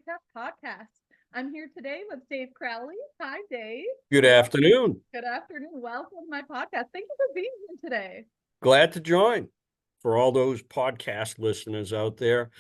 EHS podcast. I'm here today with Dave Crowley. Hi, Dave. Good afternoon. Good afternoon. Welcome to my podcast. Thank you for being here today. Glad to join. For all those podcast listeners out there,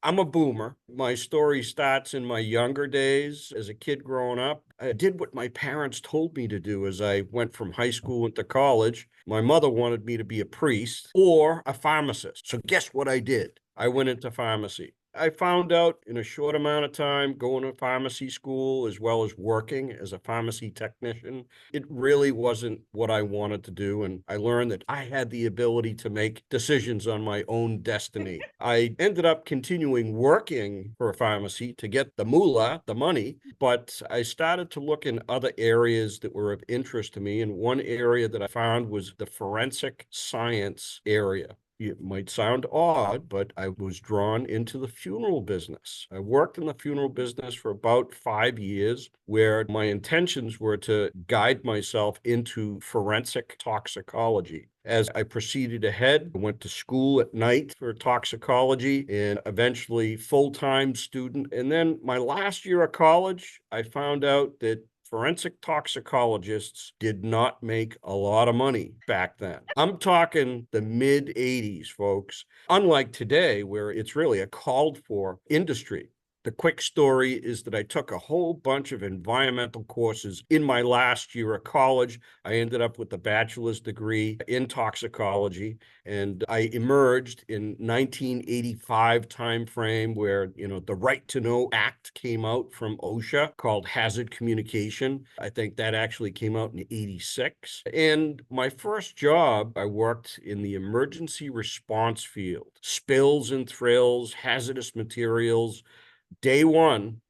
I'm a boomer. My story starts in my younger days as a kid growing up. I did what my parents told me to do as I went from high school into college. My mother wanted me to be a priest or a pharmacist. So guess what I did? I went into pharmacy. I found out in a short amount of time going to pharmacy school as well as working as a pharmacy technician, it really wasn't what I wanted to do. And I learned that I had the ability to make decisions on my own destiny. I ended up continuing working for a pharmacy to get the moolah, the money, but I started to look in other areas that were of interest to me. And one area that I found was the forensic science area. It might sound odd, but I was drawn into the funeral business. I worked in the funeral business for about 5 years, where my intentions were to guide myself into forensic toxicology. As I proceeded ahead, I went to school at night for toxicology and eventually full-time student. And then my last year of college, I found out that forensic toxicologists did not make a lot of money back then. I'm talking the mid 80s, folks. Unlike today, where it's really a called for industry. The quick story is that I took a whole bunch of environmental courses in my last year of college. I ended up with a bachelor's degree in toxicology, and I emerged in 1985 timeframe where, the Right to Know Act came out from OSHA called Hazard Communication. I think that actually came out in 86. And my first job, I worked in the emergency response field, spills and thrills, hazardous materials. Day one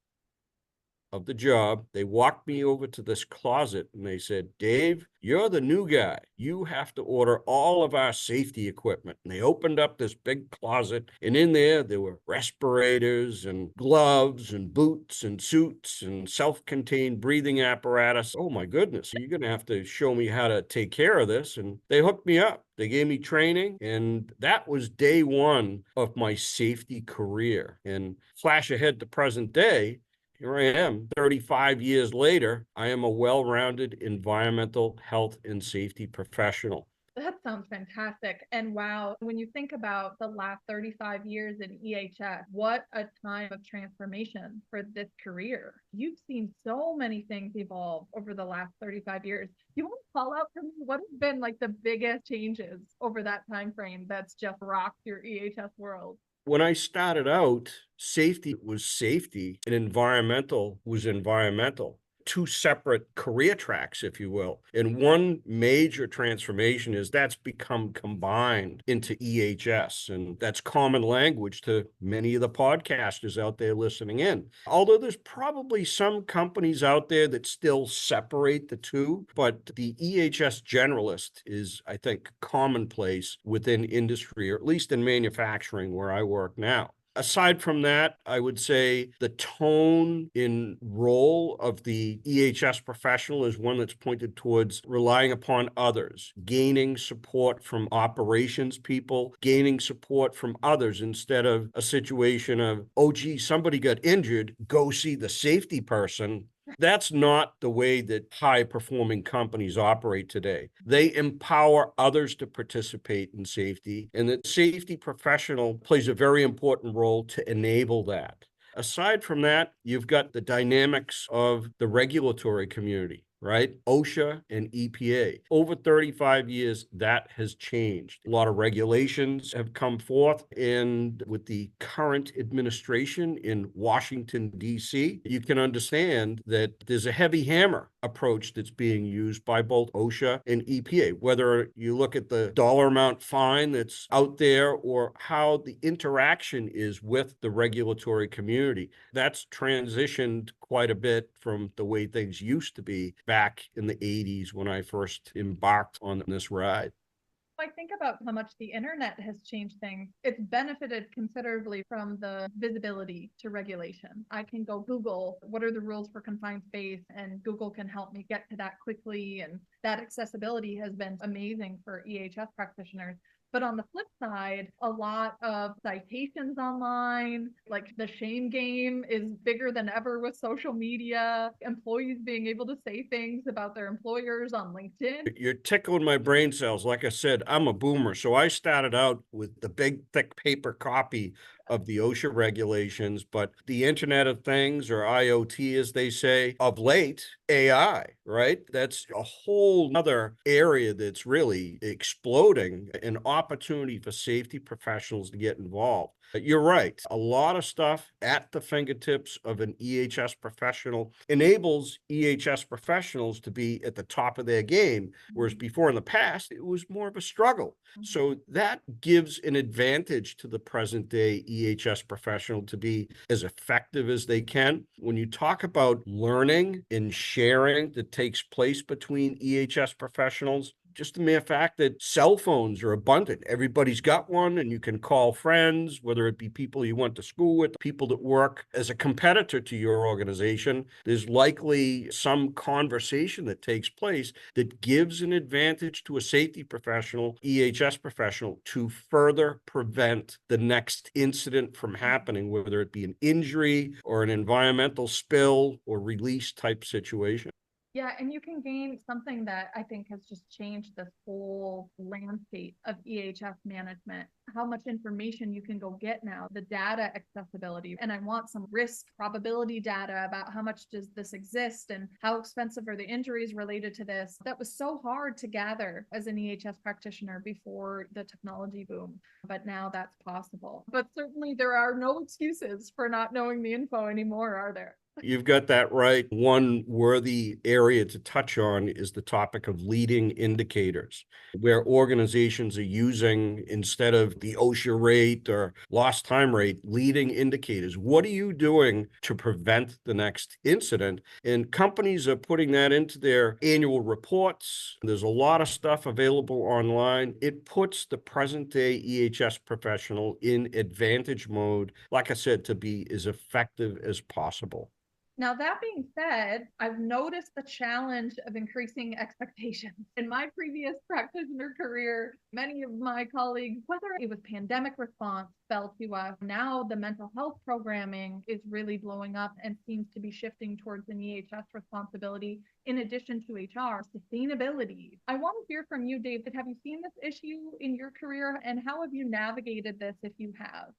of the job, they walked me over to this closet and they said, Dave, you're the new guy. You have to order all of our safety equipment. And they opened up this big closet, and in there were respirators and gloves and boots and suits and self-contained breathing apparatus. Oh my goodness, you're going to have to show me how to take care of this. And they hooked me up. They gave me training, and that was day one of my safety career. And flash ahead to present day, here I am, 35 years later. I am a well-rounded environmental health and safety professional. That sounds fantastic. And wow, when you think about the last 35 years in EHS, what a time of transformation for this career. You've seen so many things evolve over the last 35 years. Do you want to call out for me what have been like the biggest changes over that time frame that's just rocked your EHS world? When I started out, safety was safety and environmental was environmental. Two separate career tracks, if you will. And one major transformation is that's become combined into EHS. And that's common language to many of the podcasters out there listening in. Although there's probably some companies out there that still separate the two, but the EHS generalist is, I think, commonplace within industry, or at least in manufacturing where I work now. Aside from that, I would say the tone in role of the EHS professional is one that's pointed towards relying upon others, gaining support from operations people, gaining support from others instead of a situation of, oh, gee, somebody got injured, go see the safety person. That's not the way that high-performing companies operate today. They empower others to participate in safety, and the safety professional plays a very important role to enable that. Aside from that, you've got the dynamics of the regulatory community, right? OSHA and EPA. Over 35 years, that has changed. A lot of regulations have come forth, and with the current administration in Washington, D.C., you can understand that there's a heavy hammer approach that's being used by both OSHA and EPA, whether you look at the dollar amount fine that's out there or how the interaction is with the regulatory community. That's transitioned quite a bit from the way things used to be back in the 80s when I first embarked on this ride. I think about how much the internet has changed things. It's benefited considerably from the visibility to regulation. I can go Google, what are the rules for confined space? And Google can help me get to that quickly. And that accessibility has been amazing for EHS practitioners. But on the flip side, a lot of citations online, like the shame game is bigger than ever with social media, employees being able to say things about their employers on LinkedIn. You're tickling my brain cells. Like I said, I'm a boomer. So I started out with the big, thick paper copy of the OSHA regulations, but the Internet of Things, or IoT, as they say, of late, AI, right? That's a whole other area that's really exploding, an opportunity for safety professionals to get involved. You're right. A lot of stuff at the fingertips of an EHS professional enables EHS professionals to be at the top of their game, whereas before in the past, it was more of a struggle. So that gives an advantage to the present day EHS professional to be as effective as they can. When you talk about learning and sharing that takes place between EHS professionals, just the mere fact that cell phones are abundant. Everybody's got one, and you can call friends, whether it be people you went to school with, people that work as a competitor to your organization. There's likely some conversation that takes place that gives an advantage to a safety professional, EHS professional, to further prevent the next incident from happening, whether it be an injury or an environmental spill or release type situation. Yeah, and you can gain something that I think has just changed this whole landscape of EHS management, how much information you can go get now, the data accessibility. And I want some risk probability data about how much does this exist and how expensive are the injuries related to this. That was so hard to gather as an EHS practitioner before the technology boom, but now that's possible. But certainly there are no excuses for not knowing the info anymore, are there? You've got that right. One worthy area to touch on is the topic of leading indicators, where organizations are using, instead of the OSHA rate or lost time rate, leading indicators. What are you doing to prevent the next incident? And companies are putting that into their annual reports. There's a lot of stuff available online. It puts the present day EHS professional in advantage mode, like I said, to be as effective as possible. Now, that being said, I've noticed the challenge of increasing expectations. In my previous practitioner career, many of my colleagues, whether it was pandemic response, fell to us. Now the mental health programming is really blowing up and seems to be shifting towards an EHS responsibility in addition to HR. Sustainability. I want to hear from you, David. Have you seen this issue in your career, and how have you navigated this if you have?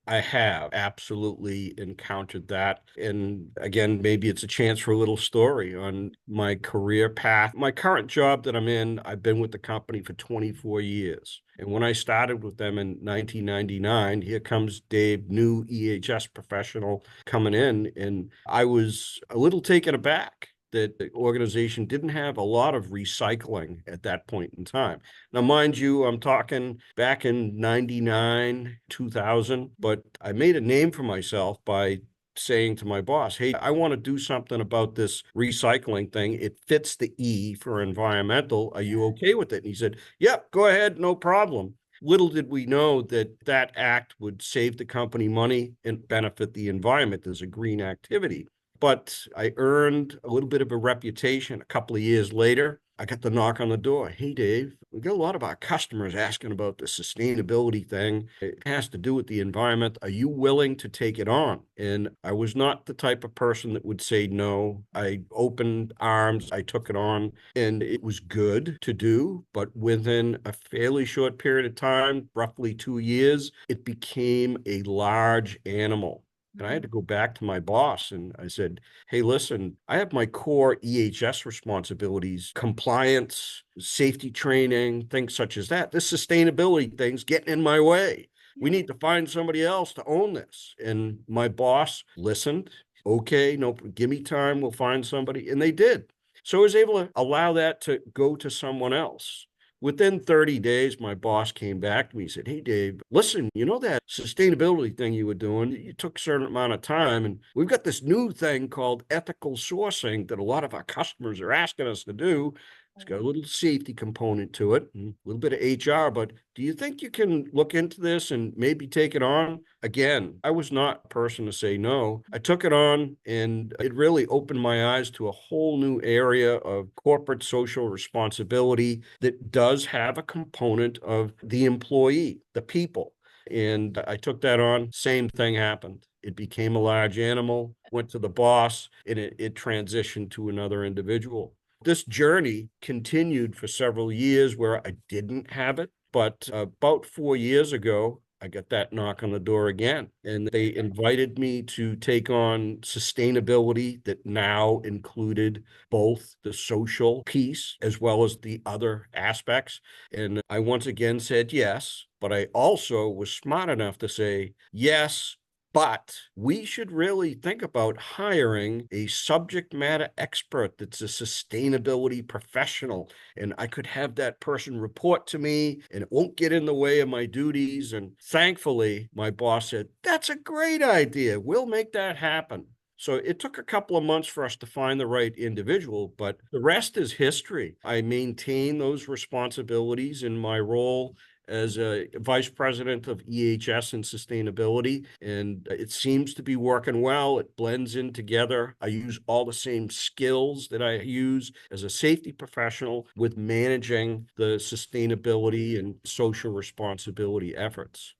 I have absolutely encountered that. And again, maybe it's a chance for a little story on my career path. My current job that I'm in, I've been with the company for 24 years. And when I started with them in 1999, here comes Dave, new EHS professional coming in. And I was a little taken aback that the organization didn't have a lot of recycling at that point in time. Now, mind you, I'm talking back in 99, 2000, but I made a name for myself by saying to my boss, hey, I want to do something about this recycling thing. It fits the E for environmental. Are you okay with it? And he said, yep, go ahead, no problem. Little did we know that that act would save the company money and benefit the environment as a green activity. But I earned a little bit of a reputation. A couple of years later, I got the knock on the door. Hey, Dave, we got a lot of our customers asking about the sustainability thing. It has to do with the environment. Are you willing to take it on? And I was not the type of person that would say no. I opened arms. I took it on, and it was good to do. But within a fairly short period of time, roughly 2 years, it became a large animal. And I had to go back to my boss and I said, hey, listen, I have my core EHS responsibilities, compliance, safety training, things such as that. This sustainability thing's getting in my way. We need to find somebody else to own this. And my boss listened. Okay, no, give me time. We'll find somebody. And they did. So I was able to allow that to go to someone else. Within 30 days, my boss came back to me and said, hey, Dave, listen, you know that sustainability thing you were doing? You took a certain amount of time, and we've got this new thing called ethical sourcing that a lot of our customers are asking us to do. It's got a little safety component to it and a little bit of HR, but do you think you can look into this and maybe take it on? Again, I was not a person to say no. I took it on and it really opened my eyes to a whole new area of corporate social responsibility that does have a component of the employee, the people. And I took that on. Same thing happened. It became a large animal, went to the boss, and it transitioned to another individual. This journey continued for several years where I didn't have it. But about 4 years ago, I got that knock on the door again. And they invited me to take on sustainability that now included both the social piece as well as the other aspects. And I once again said yes, but I also was smart enough to say, yes, but we should really think about hiring a subject matter expert that's a sustainability professional. And I could have that person report to me and it won't get in the way of my duties. And thankfully, my boss said, that's a great idea. We'll make that happen. So it took a couple of months for us to find the right individual, but the rest is history. I maintain those responsibilities in my role as a vice president of EHS and sustainability, and it seems to be working well. It blends in together. I use all the same skills that I use as a safety professional with managing the sustainability and social responsibility efforts.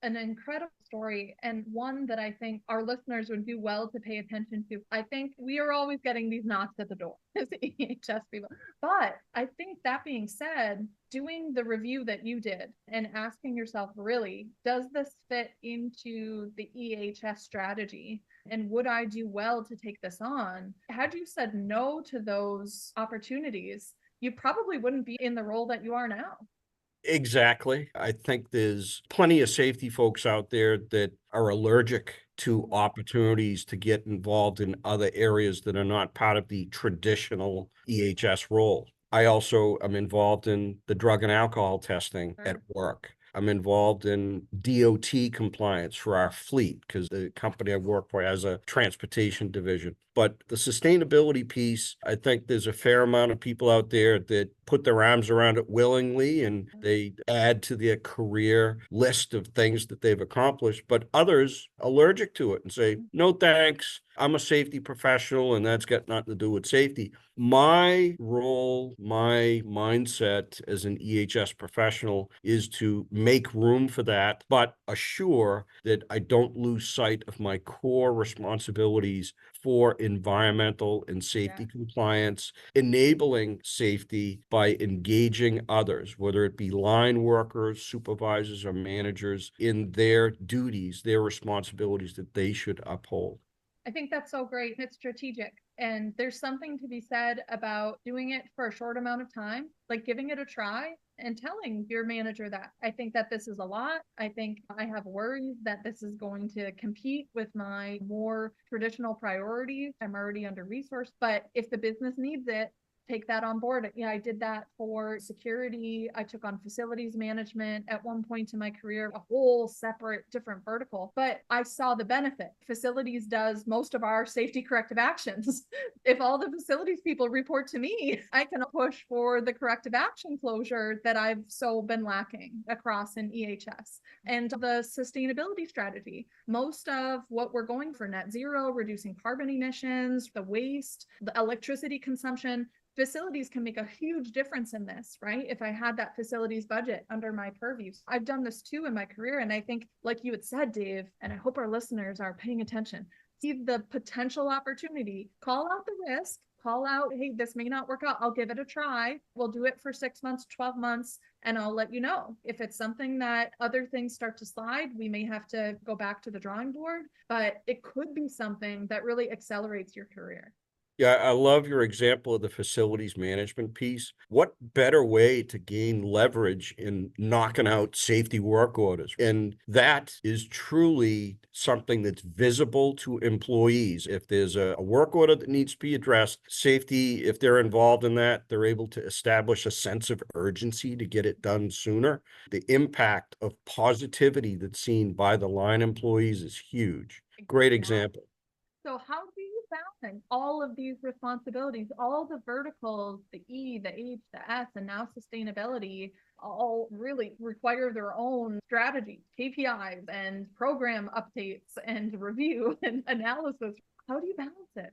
An incredible story, and one that I think our listeners would do well to pay attention to. I think we are always getting these knocks at the door as EHS people. But I think that being said, doing the review that you did and asking yourself, really, does this fit into the EHS strategy? And would I do well to take this on? Had you said no to those opportunities, you probably wouldn't be in the role that you are now. Exactly. I think there's plenty of safety folks out there that are allergic to opportunities to get involved in other areas that are not part of the traditional EHS role. I also am involved in the drug and alcohol testing at work. I'm involved in DOT compliance for our fleet because the company I work for has a transportation division. But the sustainability piece, I think there's a fair amount of people out there that put their arms around it willingly and they add to their career list of things that they've accomplished. But others allergic to it and say, no, thanks. I'm a safety professional and that's got nothing to do with safety. My role, my mindset as an EHS professional is to make room for that, but assure that I don't lose sight of my core responsibilities for environmental and safety compliance, enabling safety by engaging others, whether it be line workers, supervisors, or managers in their duties, their responsibilities that they should uphold. I think that's so great. It's strategic. And there's something to be said about doing it for a short amount of time, like giving it a try and telling your manager that I think that this is a lot. I think I have worries that this is going to compete with my more traditional priorities. I'm already under resourced, but if the business needs it, take that on board. Yeah, I did that for security. I took on facilities management at one point in my career, a whole separate different vertical, but I saw the benefit. Facilities does most of our safety corrective actions. If all the facilities people report to me, I can push for the corrective action closure that I've so been lacking across in EHS. And the sustainability strategy, most of what we're going for net zero, reducing carbon emissions, the waste, the electricity consumption, facilities can make a huge difference in this, right? If I had that facilities budget under my purview. I've done this too in my career. And I think, like you had said, Dave, and I hope our listeners are paying attention, see the potential opportunity, call out the risk, call out, hey, this may not work out. I'll give it a try. We'll do it for 6 months, 12 months, and I'll let you know. If it's something that other things start to slide, we may have to go back to the drawing board, but it could be something that really accelerates your career. Yeah, I love your example of the facilities management piece. What better way to gain leverage in knocking out safety work orders? And that is truly something that's visible to employees. If there's a work order that needs to be addressed, safety, if they're involved in that, they're able to establish a sense of urgency to get it done sooner. The impact of positivity that's seen by the line employees is huge. Great example. So how do you balancing all of these responsibilities, all the verticals, the E, the H, the S, and now sustainability all really require their own strategies, KPIs, and program updates and review and analysis. How do you balance it?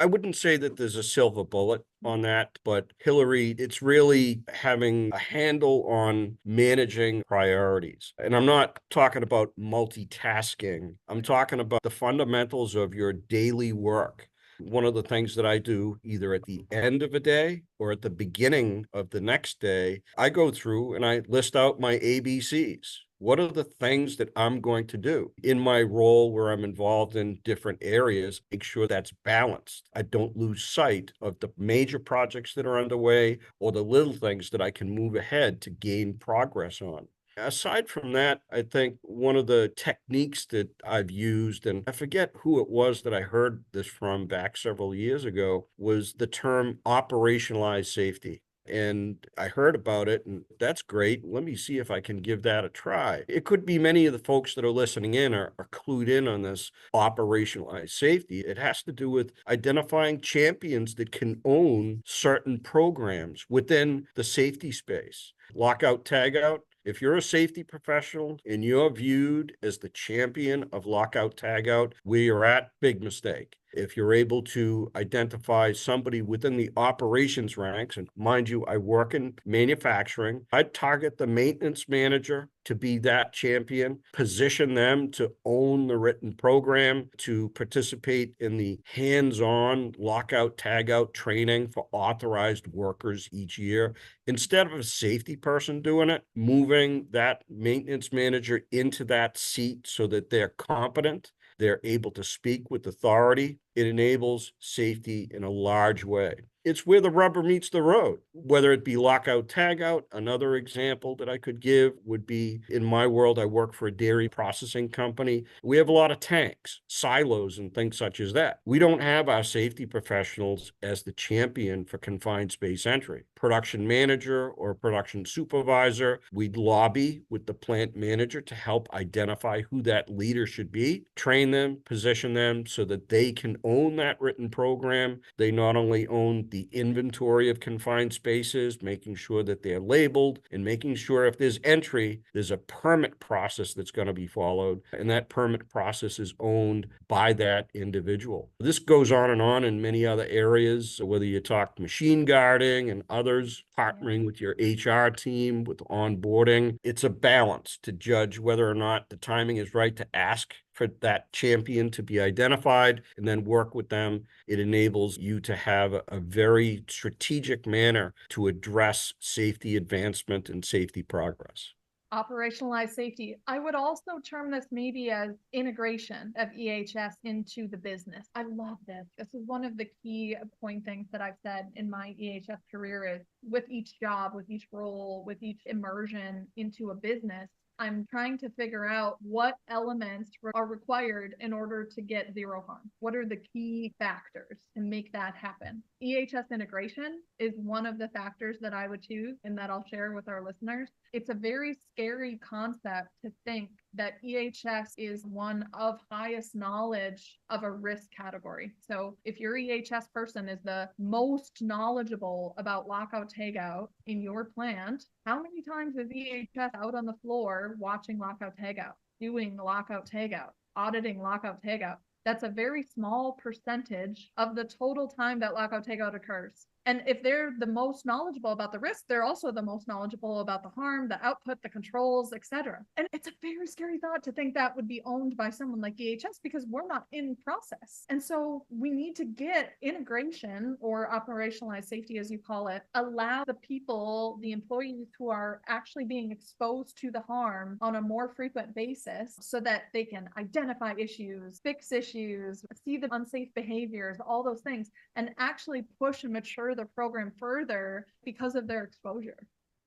I wouldn't say that there's a silver bullet on that, but Hilary, it's really having a handle on managing priorities. And I'm not talking about multitasking. I'm talking about the fundamentals of your daily work. One of the things that I do either at the end of a day or at the beginning of the next day, I go through and I list out my ABCs. What are the things that I'm going to do in my role where I'm involved in different areas? Make sure that's balanced. I don't lose sight of the major projects that are underway or the little things that I can move ahead to gain progress on. Aside from that, I think one of the techniques that I've used, and I forget who it was that I heard this from back several years ago, was the term operationalized safety. And I heard about it, and that's great. Let me see if I can give that a try. It could be many of the folks that are listening in are clued in on this operationalized safety. It has to do with identifying champions that can own certain programs within the safety space. Lockout, tagout. If you're a safety professional and you're viewed as the champion of lockout, tagout, where you're at, big mistake. If you're able to identify somebody within the operations ranks, and mind you, I work in manufacturing, I'd target the maintenance manager to be that champion, position them to own the written program, to participate in the hands-on lockout, tagout training for authorized workers each year. Instead of a safety person doing it, moving that maintenance manager into that seat so that they're competent, they're able to speak with authority. It enables safety in a large way. It's where the rubber meets the road, whether it be lockout, tagout. Another example that I could give would be in my world, I work for a dairy processing company. We have a lot of tanks, silos, and things such as that. We don't have our safety professionals as the champion for confined space entry. Production manager or production supervisor, we'd lobby with the plant manager to help identify who that leader should be, train them, position them so that they can own that written program. They not only own the inventory of confined spaces, making sure that they're labeled, and making sure if there's entry, there's a permit process that's going to be followed, and that permit process is owned by that individual. This goes on and in many other areas, so whether you talk machine guarding and others, partnering with your HR team, with onboarding, it's a balance to judge whether or not the timing is right to ask for that champion to be identified and then work with them. It enables you to have a very strategic manner to address safety advancement and safety progress. Operationalized safety. I would also term this maybe as integration of EHS into the business. I love this. This is one of the key point things that I've said in my EHS career is with each job, with each role, with each immersion into a business, I'm trying to figure out what elements are required in order to get zero harm. What are the key factors to make that happen? EHS integration is one of the factors that I would choose and that I'll share with our listeners. It's a very scary concept to think that EHS is one of highest knowledge of a risk category. So if your EHS person is the most knowledgeable about lockout tagout in your plant, how many times is EHS out on the floor watching lockout tagout, doing lockout tagout, auditing lockout tagout? That's a very small percentage of the total time that lockout tagout occurs. And if they're the most knowledgeable about the risk, they're also the most knowledgeable about the harm, the output, the controls, etc. And it's a very scary thought to think that would be owned by someone like EHS because we're not in process. And so we need to get integration or operationalized safety, as you call it, allow the people, the employees who are actually being exposed to the harm on a more frequent basis so that they can identify issues, fix issues, see the unsafe behaviors, all those things, and actually push and mature the program further because of their exposure.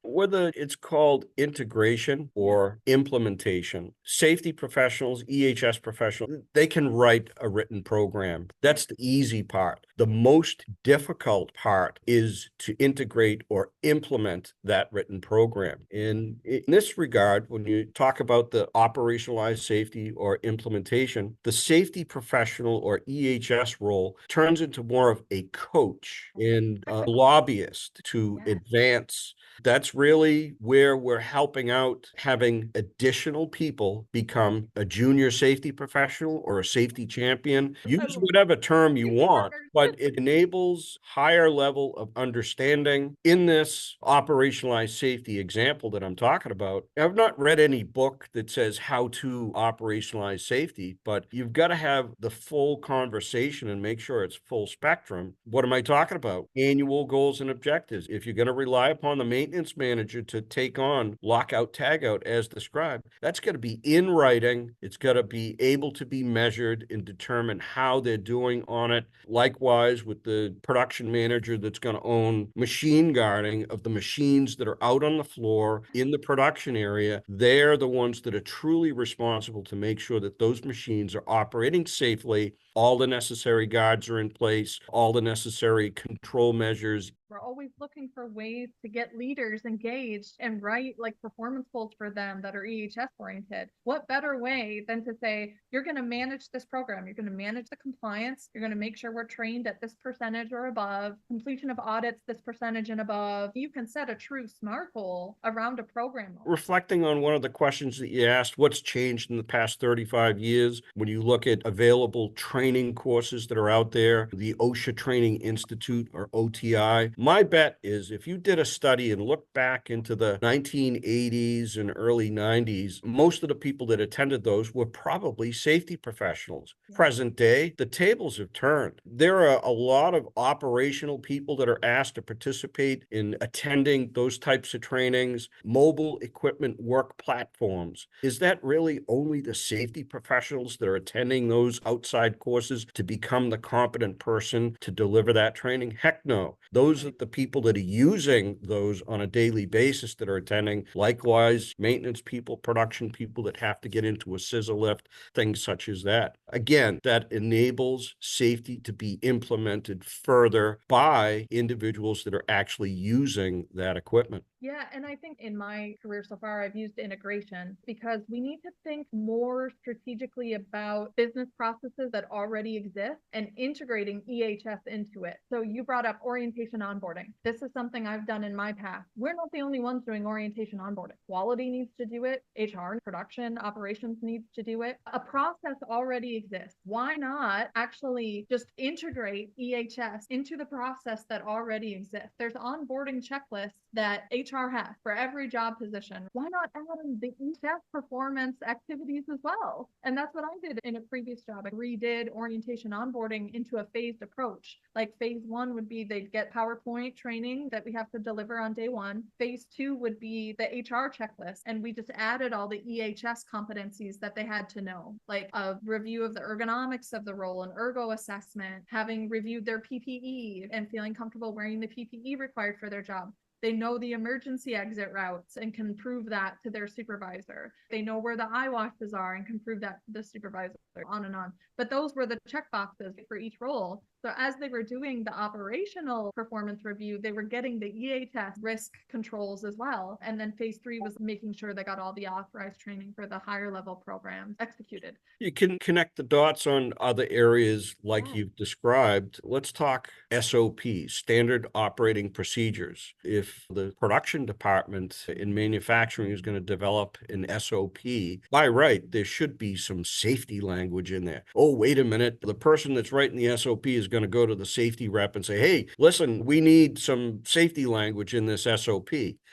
Whether it's called integration or implementation, safety professionals, EHS professionals, they can write a written program. That's the easy part. The most difficult part is to integrate or implement that written program. In this regard, when you talk about the operationalized safety or implementation, the safety professional or EHS role turns into more of a coach and a lobbyist to advance. That's really where we're helping out, having additional people become a junior safety professional or a safety champion. Use whatever term you want, but it enables higher level of understanding. In this operationalized safety example that I'm talking about, I've not read any book that says how to operationalize safety, but you've got to have the full conversation and make sure it's full spectrum. What am I talking about? Annual goals and objectives. If you're going to rely upon the maintenance manager to take on lockout tagout as described, that's got to be in writing. It's got to be able to be measured and determine how they're doing on it. Likewise, with the production manager that's going to own machine guarding of the machines that are out on the floor in the production area, they're the ones that are truly responsible to make sure that those machines are operating safely. All the necessary guards are in place, all the necessary control measures. We're always looking for ways to get leaders engaged and write like performance goals for them that are EHS oriented. What better way than to say, you're going to manage this program, you're going to manage the compliance, you're going to make sure we're trained at this percentage or above, completion of audits this percentage and above. You can set a true SMART goal around a program. Reflecting on one of the questions that you asked, what's changed in the past 35 years? When you look at available training courses that are out there, the OSHA Training Institute or OTI, my bet is if you did a study and looked back into the 1980s and early 90s, most of the people that attended those were probably safety professionals. Present day, the tables have turned. There are a lot of operational people that are asked to participate in attending those types of trainings, mobile equipment work platforms. Is that really only the safety professionals that are attending those outside courses to become the competent person to deliver that training? Heck no. Those are the people that are using those on a daily basis that are attending. Likewise, maintenance people, production people that have to get into a scissor lift, things such as that. Again, that enables safety to be implemented further by individuals that are actually using that equipment. Yeah, and I think in my career so far, I've used integration because we need to think more strategically about business processes that already exist and integrating EHS into it. So you brought up orientation onboarding. This is something I've done in my past. We're not the only ones doing orientation onboarding. Quality needs to do it. HR, production, operations needs to do it. A process already exists. Why not actually just integrate EHS into the process that already exists? There's onboarding checklists that HR has for every job position. Why not add in the EHS performance activities as well? And that's what I did in a previous job. I redid orientation onboarding into a phased approach. Like phase one would be they'd get PowerPoint training that we have to deliver on day one. Phase two would be the HR checklist. And we just added all the EHS competencies that they had to know, like a review of the ergonomics of the role, an ergo assessment, having reviewed their PPE and feeling comfortable wearing the PPE required for their job. They know the emergency exit routes and can prove that to their supervisor. They know where the eye washes are and can prove that to the supervisor, on and on. But those were the check boxes for each role. So as they were doing the operational performance review, they were getting the EHS risk controls as well. And then phase three was making sure they got all the authorized training for the higher level programs executed. You can connect the dots on other areas like you've described. Let's talk SOPs, standard operating procedures. If the production department in manufacturing is going to develop an SOP, by right, there should be some safety language in there. Oh, wait a minute. The person that's writing the SOP is going to go to the safety rep and say, hey, listen, we need some safety language in this SOP.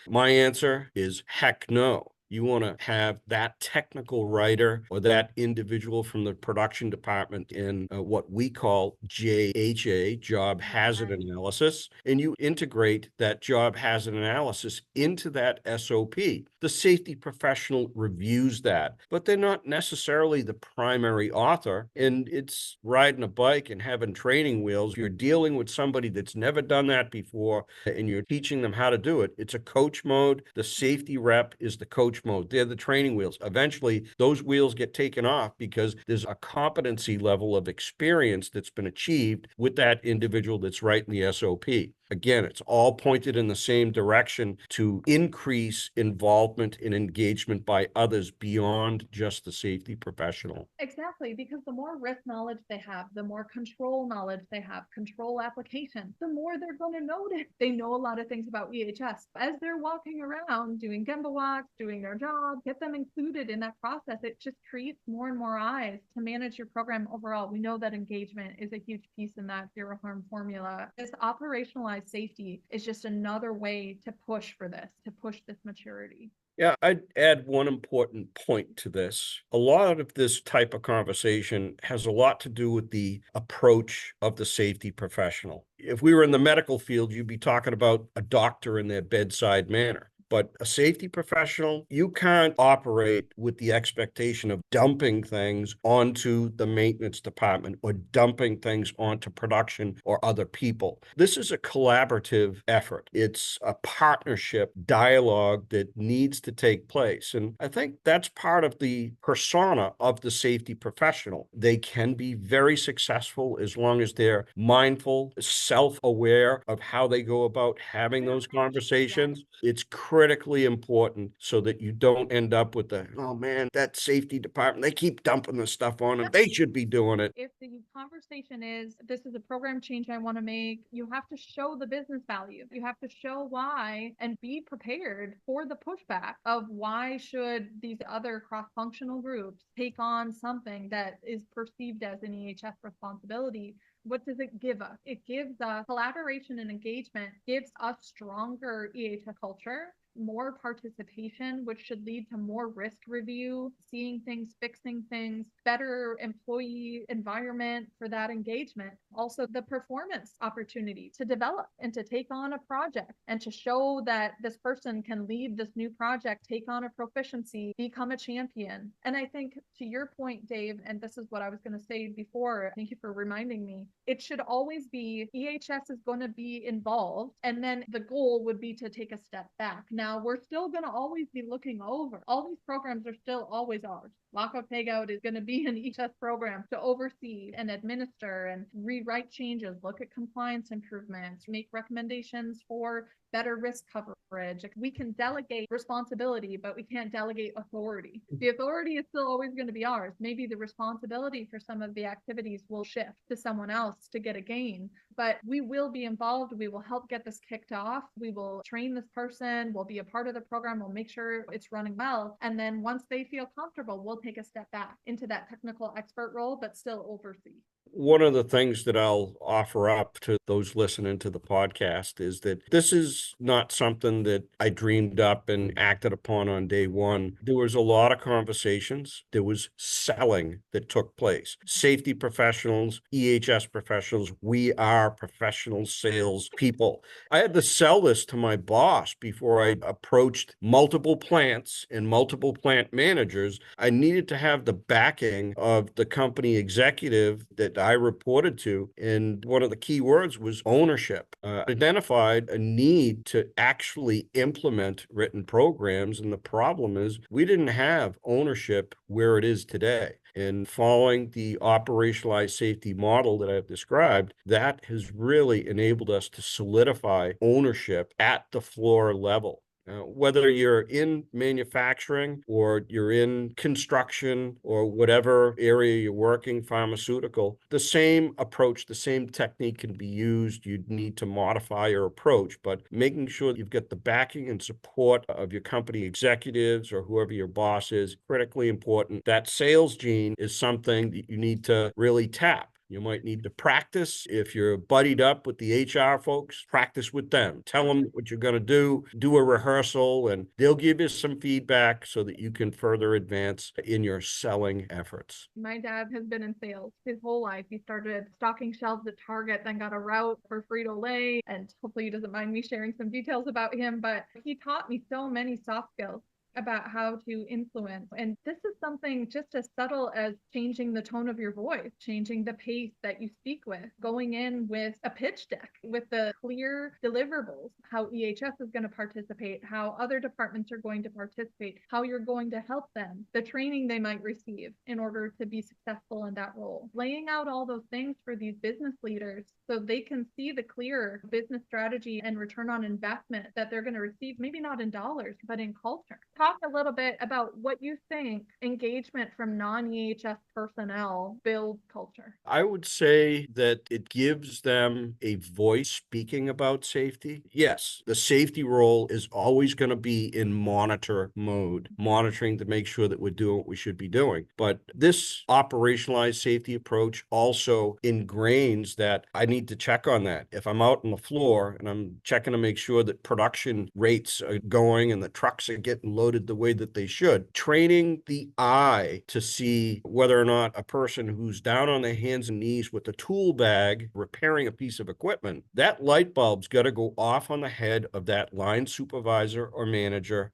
My answer is heck no. You want to have that technical writer or that individual from the production department in what we call JHA, job hazard analysis, and you integrate that job hazard analysis into that SOP. The safety professional reviews that, but they're not necessarily the primary author. And it's riding a bike and having training wheels. You're dealing with somebody that's never done that before, and you're teaching them how to do it. It's a coach mode. The safety rep is the coach mode. They're the training wheels. Eventually, those wheels get taken off because there's a competency level of experience that's been achieved with that individual that's writing the SOP. Again, it's all pointed in the same direction to increase involvement and engagement by others beyond just the safety professional. Exactly, because the more risk knowledge they have, the more control knowledge they have, control application, the more they're going to notice. They know a lot of things about EHS. As they're walking around doing Gemba walks, doing their job, get them included in that process. It just creates more and more eyes to manage your program overall. We know that engagement is a huge piece in that zero harm formula. This operationalized safety is just another way to push for this, to push this maturity. Yeah, I'd add one important point to this. A lot of this type of conversation has a lot to do with the approach of the safety professional. If we were in the medical field, you'd be talking about a doctor in their bedside manner. But a safety professional, you can't operate with the expectation of dumping things onto the maintenance department or dumping things onto production or other people. This is a collaborative effort. It's a partnership dialogue that needs to take place. And I think that's part of the persona of the safety professional. They can be very successful as long as they're mindful, self-aware of how they go about having those conversations. It's critically important so that you don't end up with the, oh man, that safety department, they keep dumping the stuff on them. They should be doing it. If the conversation is, this is a program change I want to make, you have to show the business value. You have to show why and be prepared for the pushback of why should these other cross-functional groups take on something that is perceived as an EHS responsibility. What does it give us? It gives us collaboration and engagement, gives us stronger EHS culture, more participation, which should lead to more risk review, seeing things, fixing things, better employee environment for that engagement. Also, the performance opportunity to develop and to take on a project and to show that this person can lead this new project, take on a proficiency, become a champion. And I think to your point, Dave, and this is what I was going to say before, thank you for reminding me, it should always be EHS is going to be involved. And then the goal would be to take a step back. Now, we're still going to always be looking over. All these programs are still always ours. Lockout takeout is going to be an EHS program to oversee and administer and rewrite changes, look at compliance improvements, make recommendations for better risk coverage. We can delegate responsibility, but we can't delegate authority. The authority is still always going to be ours. Maybe the responsibility for some of the activities will shift to someone else to get a gain, but we will be involved. We will help get this kicked off. We will train this person. We'll be a part of the program. We'll make sure it's running well. And then once they feel comfortable, we'll take a step back into that technical expert role, but still oversee. One of the things that I'll offer up to those listening to the podcast is that this is not something that I dreamed up and acted upon on day one. There was a lot of conversations. There was selling that took place. Safety professionals, EHS professionals, we are professional sales people. I had to sell this to my boss before I approached multiple plants and multiple plant managers. I needed to have the backing of the company executive that I reported to. And one of the key words was ownership. Identified a need to actually implement written programs. And the problem is we didn't have ownership where it is today. And following the operationalized safety model that I've described, that has really enabled us to solidify ownership at the floor level. Whether you're in manufacturing or you're in construction or whatever area you're working, pharmaceutical, the same approach, the same technique can be used. You'd need to modify your approach, but making sure you've got the backing and support of your company executives or whoever your boss is critically important. That sales gene is something that you need to really tap. You might need to practice. If you're buddied up with the HR folks, practice with them. Tell them what you're going to do a rehearsal, and they'll give you some feedback so that you can further advance in your selling efforts. My dad has been in sales his whole life. He started stocking shelves at Target, then got a route for Frito-Lay, and hopefully he doesn't mind me sharing some details about him, but he taught me so many soft skills about how to influence. And this is something just as subtle as changing the tone of your voice, changing the pace that you speak with, going in with a pitch deck with the clear deliverables, how EHS is going to participate, how other departments are going to participate, how you're going to help them, the training they might receive in order to be successful in that role. Laying out all those things for these business leaders so they can see the clear business strategy and return on investment that they're going to receive, maybe not in dollars, but in culture. Talk a little bit about what you think engagement from non-EHS personnel builds culture. I would say that it gives them a voice speaking about safety. Yes, the safety role is always going to be in monitor mode, monitoring to make sure that we're doing what we should be doing. But this operationalized safety approach also ingrains that I need to check on that. If I'm out on the floor and I'm checking to make sure that production rates are going and the trucks are getting loaded the way that they should, training the eye to see whether or not a person who's down on their hands and knees with a tool bag repairing a piece of equipment, that light bulb's got to go off on the head of that line supervisor or manager.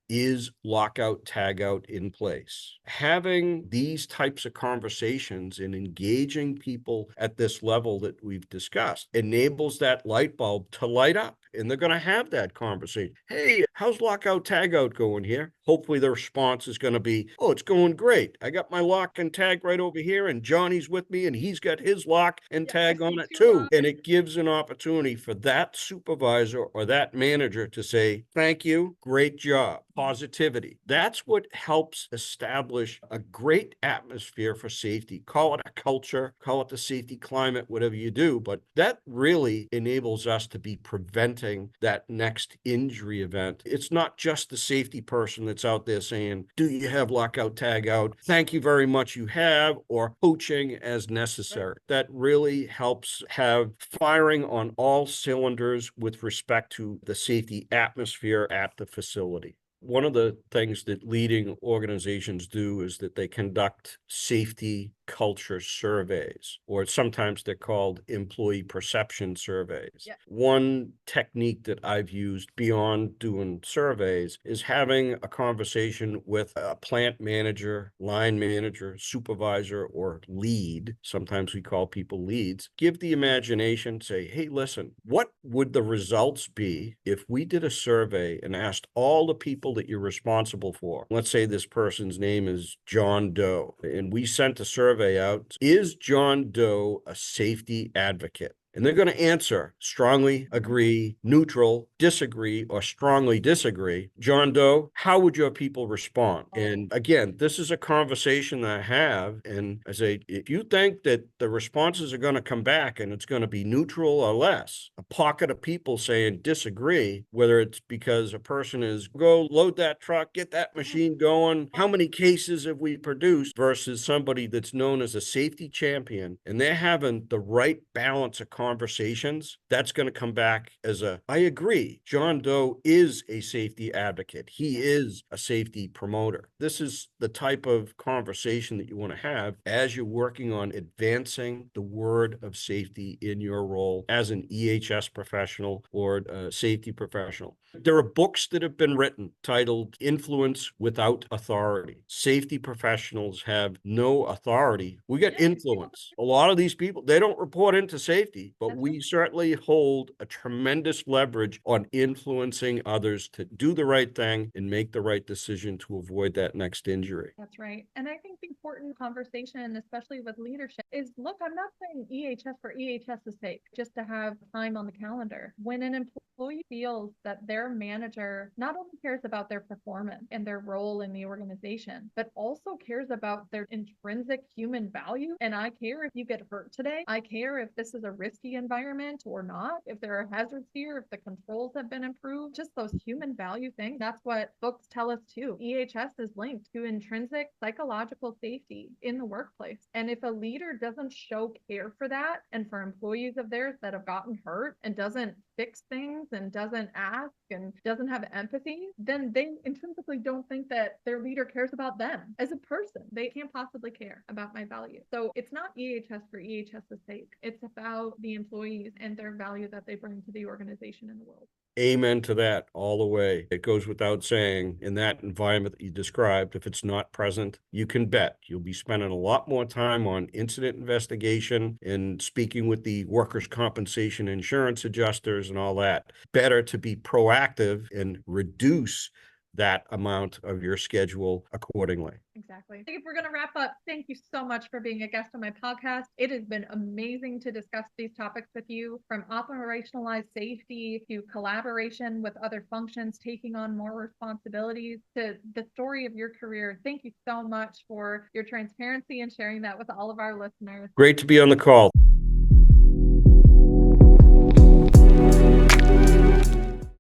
Is lockout, tagout in place? Having these types of conversations and engaging people at this level that we've discussed enables that light bulb to light up. And they're going to have that conversation. Hey, how's lockout, tagout going here? Hopefully the response is going to be, oh, it's going great. I got my lock and tag right over here, and Johnny's with me, and he's got his lock and tag on it too. And it gives an opportunity for that supervisor or that manager to say, thank you, great job. Positivity. That's what helps establish a great atmosphere for safety. Call it a culture, call it the safety climate, whatever you do, but that really enables us to be preventing that next injury event. It's not just the safety person that's out there saying, do you have lockout, tag out? Thank you very much, you have, or coaching as necessary. Right. That really helps have firing on all cylinders with respect to the safety atmosphere at the facility. One of the things that leading organizations do is that they conduct safety culture surveys, or sometimes they're called employee perception surveys. Yeah. One technique that I've used beyond doing surveys is having a conversation with a plant manager, line manager, supervisor, or lead. Sometimes we call people leads. Give the imagination, say, hey, listen, what would the results be if we did a survey and asked all the people that you're responsible for? Let's say this person's name is John Doe, and we sent a survey out. Is John Doe a safety advocate? And they're going to answer strongly agree, neutral, disagree, or strongly disagree. John Doe, how would your people respond? And again, this is a conversation that I have. And I say, if you think that the responses are going to come back and it's going to be neutral or less, a pocket of people saying disagree, whether it's because a person is go load that truck, get that machine going, how many cases have we produced, versus somebody that's known as a safety champion, and they're having the right balance of conversations, that's going to come back as I agree, John Doe is a safety advocate. He is a safety promoter. This is the type of conversation that you want to have as you're working on advancing the word of safety in your role as an EHS professional or a safety professional. There are books that have been written titled Influence Without Authority. Safety professionals have no authority. We get influence. A lot of these people, they don't report into safety, but we certainly hold a tremendous leverage on influencing others to do the right thing and make the right decision to avoid that next injury. That's right. And I think the important conversation, especially with leadership, is look, I'm not saying EHS for EHS's sake, just to have time on the calendar. When an employee employee feels that their manager not only cares about their performance and their role in the organization, but also cares about their intrinsic human value. And I care if you get hurt today. I care if this is a risky environment or not, if there are hazards here, if the controls have been improved, just those human value things. That's what books tell us too. EHS is linked to intrinsic psychological safety in the workplace. And if a leader doesn't show care for that, and for employees of theirs that have gotten hurt and doesn't fix things and doesn't ask and doesn't have empathy, then they intrinsically don't think that their leader cares about them as a person. They can't possibly care about my value. So it's not EHS for EHS's sake. It's about the employees and their value that they bring to the organization and the world. Amen to that all the way. It goes without saying, in that environment that you described, if it's not present, you can bet you'll be spending a lot more time on incident investigation and speaking with the workers' compensation insurance adjusters and all that. Better to be proactive and reduce that amount of your schedule accordingly. Exactly. I think if we're going to wrap up, thank you so much for being a guest on my podcast. It has been amazing to discuss these topics with you, from operationalized safety to collaboration with other functions, taking on more responsibilities, to the story of your career. Thank you so much for your transparency and sharing that with all of our listeners. Great to be on the call.